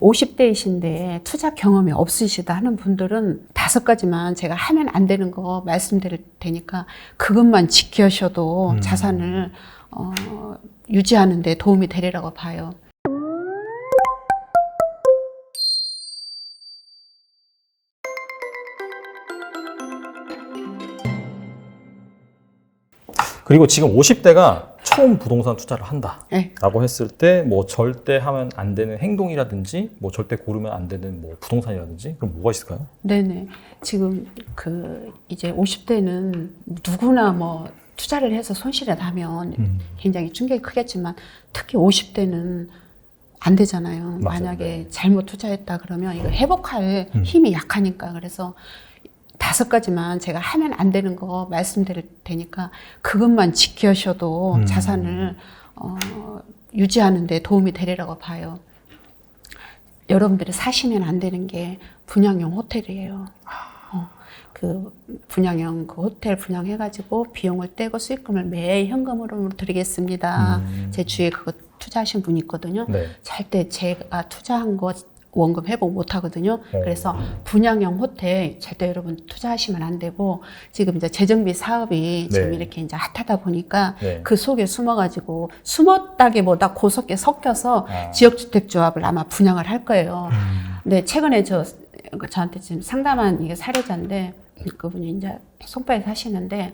50대이신데 투자 경험이 없으시다 하는 분들은 5가지만 제가 하면 안 되는 거 말씀드릴 테니까 그것만 지켜셔도 자산을 유지하는 데 도움이 되리라고 봐요. 그리고 지금 50대가 처음 부동산 투자를 한다 네. 라고 했을 때 뭐 절대 하면 안 되는 행동이라든지 뭐 절대 고르면 안 되는 뭐 부동산이라든지 그럼 뭐가 있을까요? 네네. 지금 이제 50대는 누구나 뭐 투자를 해서 손실이 나면 굉장히 충격이 크겠지만 특히 50대는 안 되잖아요. 맞아요. 만약에 네. 잘못 투자했다 그러면 이거 회복할 힘이 약하니까. 그래서 5가지만 제가 하면 안 되는 거 말씀드릴 테니까 그것만 지켜셔도 자산을 유지하는 데 도움이 되리라고 봐요. 여러분들이 사시면 안 되는 게 분양용 호텔이에요. 그 분양형 그 호텔 분양해가지고 비용을 떼고 수익금을 매일 현금으로 드리겠습니다. 제 주위에 그거 투자하신 분이 있거든요. 네. 절대 제가 투자한 거 원금 회복 못 하거든요. 그래서 분양형 호텔 절대 여러분 투자하시면 안 되고 지금 이제 재정비 사업이 지금 이렇게 이제 핫하다 보니까 그 속에 숨어가지고 숨었다기보다 고속에 섞여서 지역주택조합을 아마 분양을 할 거예요. 근데 최근에 저한테 지금 상담한 이게 사례자인데 그분이 이제 송파에 사시는데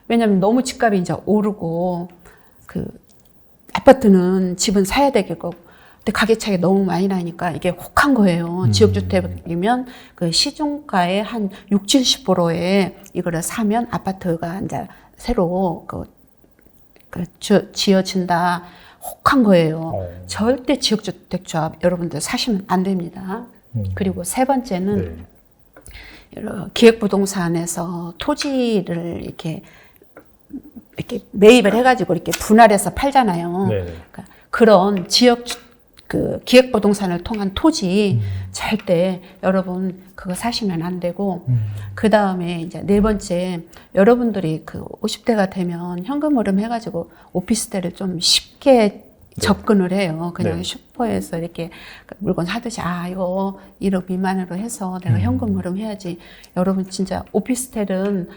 왜냐면 너무 집값이 이제 오르고 그 아파트는 집은 사야 되겠고 근데 가격 차이가 너무 많이 나니까 이게 혹한 거예요. 지역주택이면 그 시중가의 한 60~70%에 이거를 사면 아파트가 이제 새로 지어진다. 혹한 거예요. 절대 지역주택조합 여러분들 사시면 안 됩니다. 그리고 3번째는 기획부동산에서 토지를 이렇게 매입을 해가지고 이렇게 분할해서 팔잖아요. 그러니까 그런 기획부동산을 통한 토지 절대 여러분 그거 사시면 안 되고 그 다음에 이제 4번째 여러분들이 50대가 되면 현금 흐름 해가지고 오피스텔을 좀 쉽게 접근을 해요. 그냥 슈퍼에서 이렇게 물건 사듯이 이거 1억 미만으로 해서 내가 현금 흐름 해야지. 여러분 진짜 오피스텔은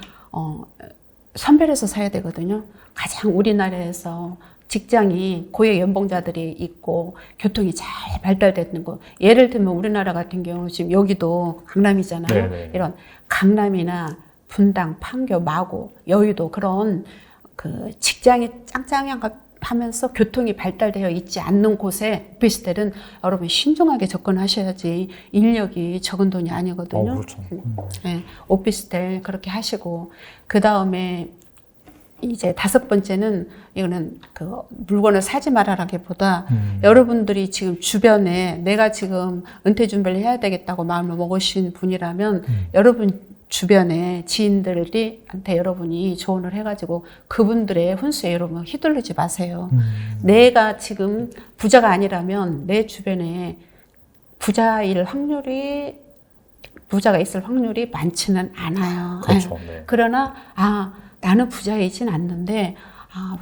선별해서 사야 되거든요. 가장 우리나라에서 직장이 고액 연봉자들이 있고 교통이 잘 발달되는 거. 예를 들면 우리나라 같은 경우 지금 여기도 강남이잖아요. 네네. 이런 강남이나 분당, 판교, 마고, 여의도 그런 직장이 짱짱하면서 교통이 발달되어 있지 않는 곳에 오피스텔은 여러분 신중하게 접근하셔야지 인력이 적은 돈이 아니거든요. 그렇죠. 네, 오피스텔 그렇게 하시고 그 다음에 이제 5번째는 이거는 물건을 사지 말아라기보다 여러분들이 지금 주변에 내가 지금 은퇴 준비를 해야 되겠다고 마음을 먹으신 분이라면 여러분 주변에 지인들한테 여러분이 조언을 해가지고 그분들의 훈수에 여러분 휘둘리지 마세요. 내가 지금 부자가 아니라면 내 주변에 부자가 있을 확률이 많지는 않아요. 그렇죠. 네. 그러나 나는 부자이진 않는데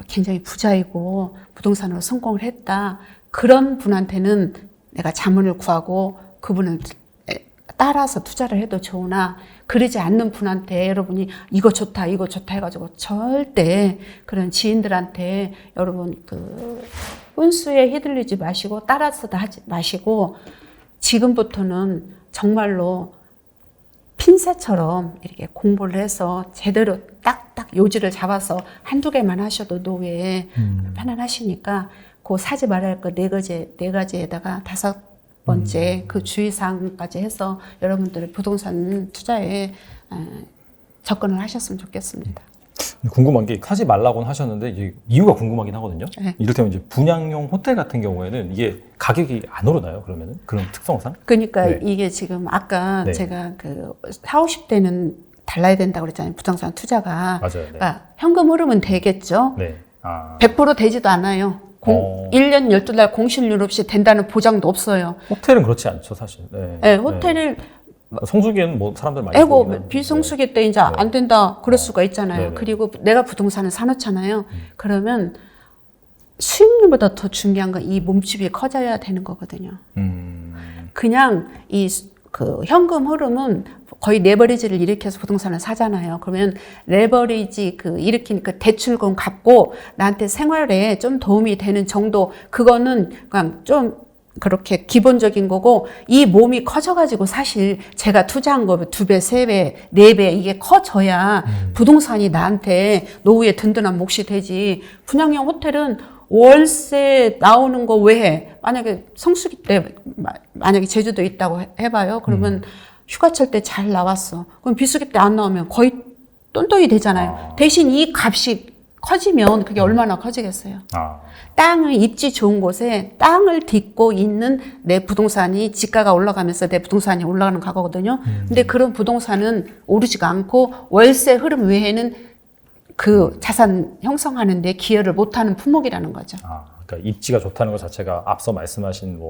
굉장히 부자이고 부동산으로 성공을 했다. 그런 분한테는 내가 자문을 구하고 그분을 따라서 투자를 해도 좋으나 그러지 않는 분한테 여러분이 이거 좋다 해가지고 절대 그런 지인들한테 여러분 훈수에 휘둘리지 마시고 따라서도 하지 마시고 지금부터는 정말로 핀셋처럼 이렇게 공부를 해서 제대로 딱딱 요지를 잡아서 1~2개만 하셔도 노후에 편안하시니까 사지 말아야 할 거 4가지에다가 5번째 그 주의사항까지 해서 여러분들의 부동산 투자에 접근을 하셨으면 좋겠습니다. 궁금한 게 사지 말라고는 하셨는데 이게 이유가 궁금하긴 하거든요. 이를테면 이제 분양용 호텔 같은 경우에는 이게 가격이 안 오르나요? 그러면은 그런 특성상? 그러니까 이게 지금 아까 제가 40~50대는 달라야 된다고 그랬잖아요. 부동산 투자가. 맞아요. 그러니까 현금 흐름은 되겠죠. 네. 100% 되지도 않아요. 1년 12달 공실률 없이 된다는 보장도 없어요. 호텔은 그렇지 않죠, 사실. 네. 호텔을 성수기에는 뭐 사람들 많이 보긴 비성수기 때 이제 안 된다 그럴 수가 있잖아요. 그리고 내가 부동산을 사놓잖아요. 그러면 수익률보다 더 중요한 건 이 몸집이 커져야 되는 거거든요. 그냥 그 현금 흐름은 거의 레버리지를 일으켜서 부동산을 사잖아요. 그러면 레버리지 일으킨 그 대출금 갚고 나한테 생활에 좀 도움이 되는 정도, 그거는 그냥 좀 그렇게 기본적인 거고, 이 몸이 커져가지고 사실 제가 투자한 거 2배, 3배, 4배 이게 커져야 부동산이 나한테 노후에 든든한 몫이 되지. 분양형 호텔은 월세 나오는 거 외에, 만약에 성수기 때 만약에 제주도에 있다고 해봐요. 그러면 휴가철 때 잘 나왔어. 그럼 비수기 때 안 나오면 거의 똔똔이 되잖아요. 대신 이 값이 커지면 그게 얼마나 커지겠어요. 땅을 입지 좋은 곳에 땅을 딛고 있는 내 부동산이, 지가가 올라가면서 내 부동산이 올라가는 가거든요. 근데 그런 부동산은 오르지가 않고 월세 흐름 외에는 그 자산 형성하는 데 기여를 못하는 품목이라는 거죠. 그러니까 입지가 좋다는 것 자체가 앞서 말씀하신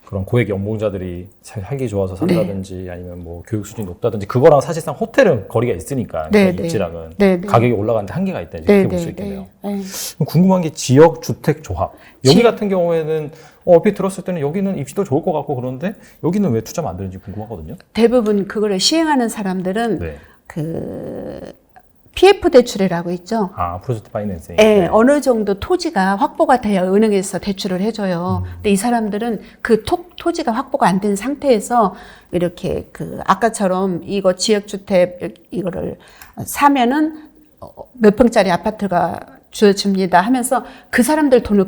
그런 고액 연봉자들이 살기 좋아서 산다든지 아니면 뭐 교육 수준이 높다든지, 그거랑 사실상 호텔은 거리가 있으니까 입지랑은 가격이 올라가는데 한계가 있다, 이렇게 볼 수 있겠네요. 궁금한 게 지역 주택 조합, 여기 같은 경우에는 얼핏 들었을 때는 여기는 입지도 좋을 것 같고 그런데 여기는 왜 투자만 안 되는지 궁금하거든요. 대부분 그거를 시행하는 사람들은 PF 대출이라고 있죠. 프로젝트 파이낸싱. 네, 어느 정도 토지가 확보가 돼야 은행에서 대출을 해줘요. 근데 이 사람들은 그 토지가 확보가 안 된 상태에서 이렇게 아까처럼 이거 지역주택 이거를 사면은 몇 평짜리 아파트가 주어집니다 하면서 그 사람들 돈을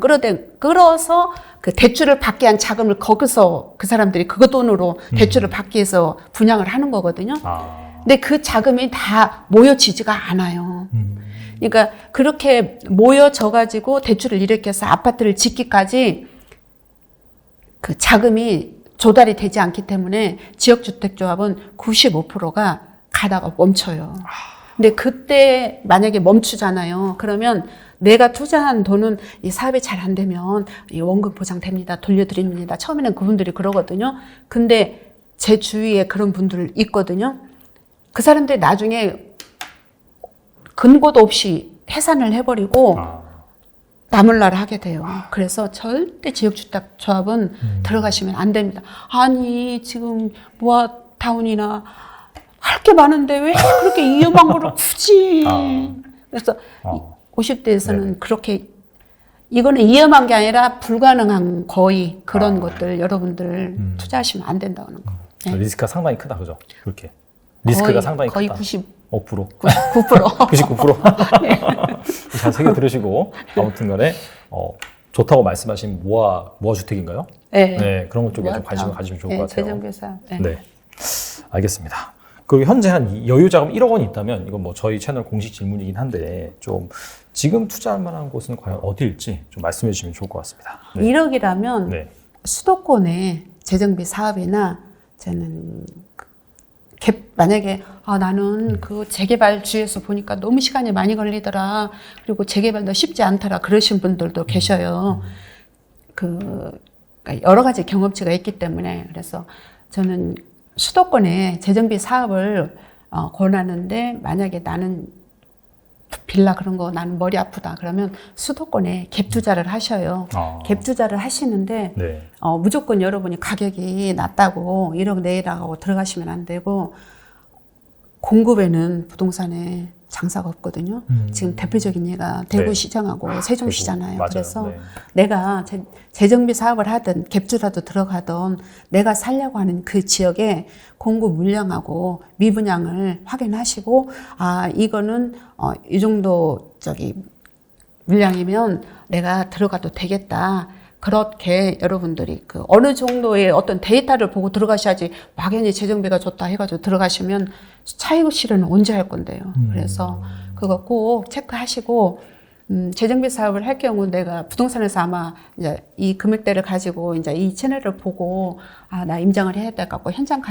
끌어서 그 대출을 받게 한 자금을 거기서 그 사람들이 그거 돈으로 대출을 받기 위해서 분양을 하는 거거든요. 근데 그 자금이 다 모여지지가 않아요. 그러니까 그렇게 모여져가지고 대출을 일으켜서 아파트를 짓기까지 그 자금이 조달이 되지 않기 때문에 지역주택조합은 95%가 가다가 멈춰요. 근데 그때 만약에 멈추잖아요. 그러면 내가 투자한 돈은 이 사업이 잘 안 되면 이 원금 보장됩니다. 돌려드립니다. 처음에는 그분들이 그러거든요. 근데 제 주위에 그런 분들 있거든요. 그 사람들이 나중에 근거도 없이 해산을 해버리고 나몰라라 하게 돼요. 그래서 절대 지역주택조합은 들어가시면 안 됩니다. 아니 지금 모아타운이나 할 게 많은데 왜 그렇게 위험한 거를 굳이. 그래서 50대에서는 그렇게, 이거는 위험한 게 아니라 불가능한 거의 그런 것들 여러분들 투자하시면 안 된다는 거. 리스크가 상당히 크다, 그죠? 그렇게. 리스크가 상당히 거의 크다. 95%. 99%. 네. 잘 새겨 들으시고, 아무튼 간에, 좋다고 말씀하신 모아 주택인가요? 네. 그런 것 쪽에 좀 관심을 가지면 좋을 것 같아요. 재정비사. 네. 알겠습니다. 그리고 현재 한 여유 자금 1억 원이 있다면, 이건 뭐 저희 채널 공식 질문이긴 한데, 좀 지금 투자할 만한 곳은 과연 어디일지 좀 말씀해 주시면 좋을 것 같습니다. 1억이라면 수도권의 재정비 사업이나 저는 만약에 나는 그 재개발주에서 보니까 너무 시간이 많이 걸리더라. 그리고 재개발도 쉽지 않더라. 그러신 분들도 계셔요. 그러니까 여러 가지 경험치가 있기 때문에. 그래서 저는 수도권에 재정비 사업을 권하는데, 만약에 나는 빌라 그런 거 나는 머리 아프다 그러면 수도권에 갭 투자를 하셔요. 갭 투자를 하시는데 무조건 여러분이 가격이 낮다고 1억 내라고 들어가시면 안 되고, 공급에는 부동산에 장사가 없거든요. 지금 대표적인 예가 대구시장하고 세종시잖아요. 그래서 내가 재정비 사업을 하든 갭투자도 들어가든 내가 살려고 하는 그 지역에 공급 물량하고 미분양을 확인하시고, 이거는 이 정도 물량이면 내가 들어가도 되겠다. 그렇게 여러분들이 어느 정도의 어떤 데이터를 보고 들어가셔야지, 막연히 재정비가 좋다 해가지고 들어가시면 차익 실현은 언제 할 건데요. 그래서 그거 꼭 체크하시고, 재정비 사업을 할 경우 내가 부동산에서 아마 이제 이 금액대를 가지고 이제 이 채널을 보고 나 임장을 해야 될 것 같고, 현장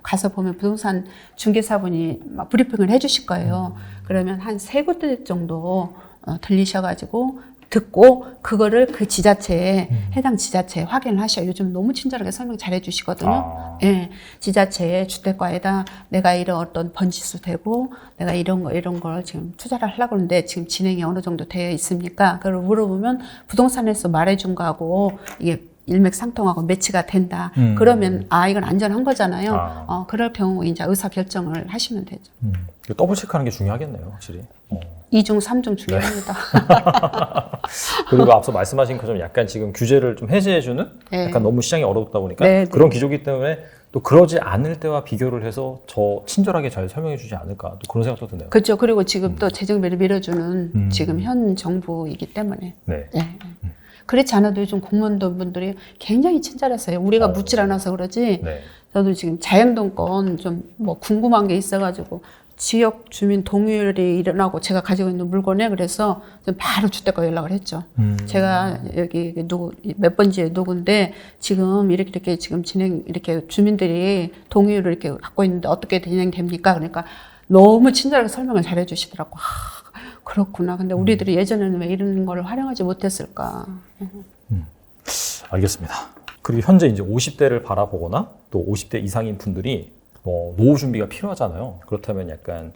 가서 보면 부동산 중개사분이 막 브리핑을 해주실 거예요. 그러면 한 3군데 정도 들리셔가지고 듣고 그거를 그 지자체에 해당 지자체에 확인을 하셔요. 요즘 너무 친절하게 설명 잘해 주시거든요. 지자체의 주택과에다 내가 이런 어떤 번지수 되고 내가 이런 걸 지금 투자를 하려고 하는데 지금 진행이 어느 정도 되어 있습니까? 그걸 물어보면 부동산에서 말해준 거하고 이게 일맥상통하고 매치가 된다. 그러면 이건 안전한 거잖아요. 그럴 경우 이제 의사 결정을 하시면 되죠. 더블 체크하는 게 중요하겠네요, 확실히. 2중, 3중 중요합니다. 그리고 앞서 말씀하신 것처럼 약간 지금 규제를 좀 해제해주는 네. 약간 너무 시장이 어렵다 보니까 네, 그런 기조기 때문에 또 그러지 않을 때와 비교를 해서 더 친절하게 잘 설명해 주지 않을까 또 그런 생각도 드네요. 그렇죠. 그리고 지금 또 재정비를 밀어주는 지금 현 정부이기 때문에. 네. 네. 그렇지 않아도 요즘 공무원분들이 굉장히 친절했어요. 우리가 묻질 않아서 그러지. 네. 저도 지금 자양동권 좀 뭐 궁금한 게 있어가지고 지역 주민 동의율이 일어나고 제가 가지고 있는 물건에 그래서 좀 바로 주택가 연락을 했죠. 제가 여기 누구 몇 번지에 누군데 지금 이렇게 지금 이렇게 주민들이 동의율을 이렇게 갖고 있는데 어떻게 진행됩니까? 그러니까 너무 친절하게 설명을 잘 해주시더라고. 그렇구나. 근데 우리들이 예전에는 왜 이런 걸 활용하지 못했을까? 알겠습니다. 그리고 현재 이제 50대를 바라보거나 또 50대 이상인 분들이 노후 준비가 필요하잖아요. 그렇다면 약간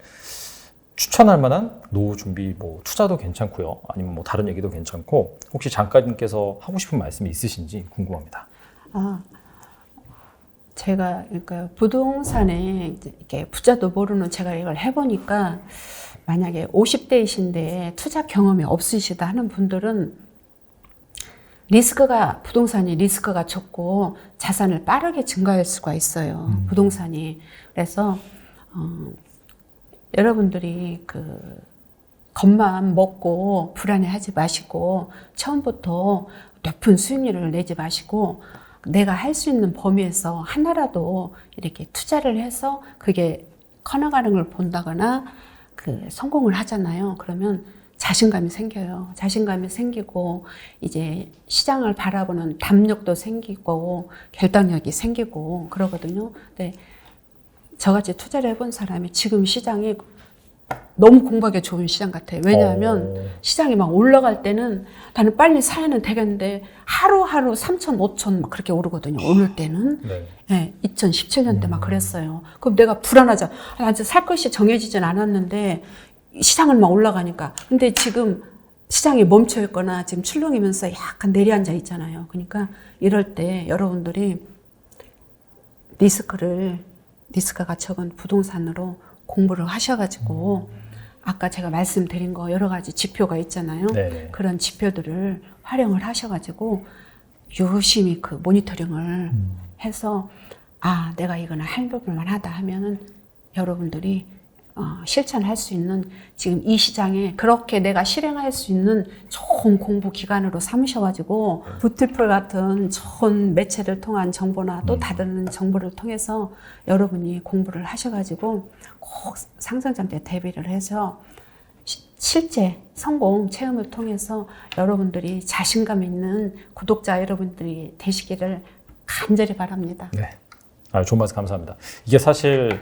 추천할 만한 노후 준비 투자도 괜찮고요. 아니면 다른 얘기도 괜찮고 혹시 장관님께서 하고 싶은 말씀이 있으신지 궁금합니다. 제가 그러니까 부동산에 이렇게 부자도 모르는 제가 이걸 해보니까 만약에 50대이신데 투자 경험이 없으시다 하는 분들은 부동산이 리스크가 적고 자산을 빠르게 증가할 수가 있어요. 부동산이. 그래서, 여러분들이 겁만 먹고 불안해하지 마시고, 처음부터 높은 수익률을 내지 마시고, 내가 할 수 있는 범위에서 하나라도 이렇게 투자를 해서 그게 커나가는 걸 본다거나, 성공을 하잖아요. 그러면 자신감이 생겨요. 자신감이 생기고 이제 시장을 바라보는 담력도 생기고 결단력이 생기고 그러거든요. 근데 저같이 투자를 해본 사람이 지금 시장이 너무 공부하기 좋은 시장 같아요. 왜냐하면 시장이 막 올라갈 때는 나는 빨리 사야는 되겠는데 하루하루 3천, 5천 막 그렇게 오르거든요. 오를 때는. 네. 네, 2017년 때 막 그랬어요. 그럼 내가 불안하죠. 아직 살 것이 정해지진 않았는데 시장은 막 올라가니까. 근데 지금 시장이 멈춰 있거나 지금 출렁이면서 약간 내려앉아 있잖아요. 그러니까 이럴 때 여러분들이 리스크가 적은 부동산으로 공부를 하셔가지고 아까 제가 말씀드린 거 여러 가지 지표가 있잖아요. 네네. 그런 지표들을 활용을 하셔가지고 유심히 모니터링을 해서 내가 이거는 해볼 만하다 하면은 여러분들이 실천할 수 있는 지금 이 시장에 그렇게 내가 실행할 수 있는 좋은 공부 기관으로 삼으셔가지고 부티풀 같은 좋은 매체를 통한 정보나 또 다른 정보를 통해서 여러분이 공부를 하셔가지고 꼭 상승장 때 대비를 해서 실제 성공 체험을 통해서 여러분들이 자신감 있는 구독자 여러분들이 되시기를 간절히 바랍니다. 네. 좋은 말씀 감사합니다. 이게 사실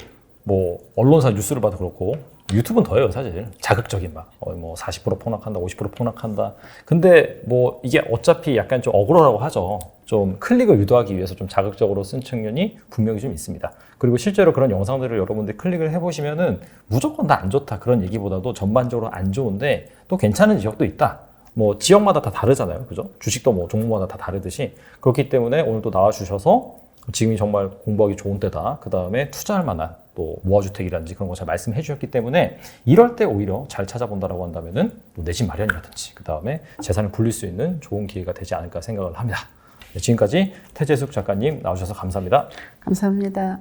언론사 뉴스를 봐도 그렇고 유튜브는 더해요 사실. 자극적인 40% 폭락한다 50% 폭락한다. 근데 이게 어차피 약간 좀 어그로라고 하죠. 좀 클릭을 유도하기 위해서 좀 자극적으로 쓴 측면이 분명히 좀 있습니다. 그리고 실제로 그런 영상들을 여러분들이 클릭을 해보시면은 무조건 다 안 좋다 그런 얘기보다도 전반적으로 안 좋은데 또 괜찮은 지역도 있다. 지역마다 다 다르잖아요. 그죠? 주식도 종목마다 다 다르듯이. 그렇기 때문에 오늘 또 나와주셔서 지금이 정말 공부하기 좋은 때다. 그 다음에 투자할 만한 또 모아주택이라든지 그런 거 잘 말씀해 주셨기 때문에 이럴 때 오히려 잘 찾아본다라고 한다면은 내 집 마련이라든지 그 다음에 재산을 굴릴 수 있는 좋은 기회가 되지 않을까 생각을 합니다. 지금까지 태재숙 작가님 나오셔서 감사합니다. 감사합니다.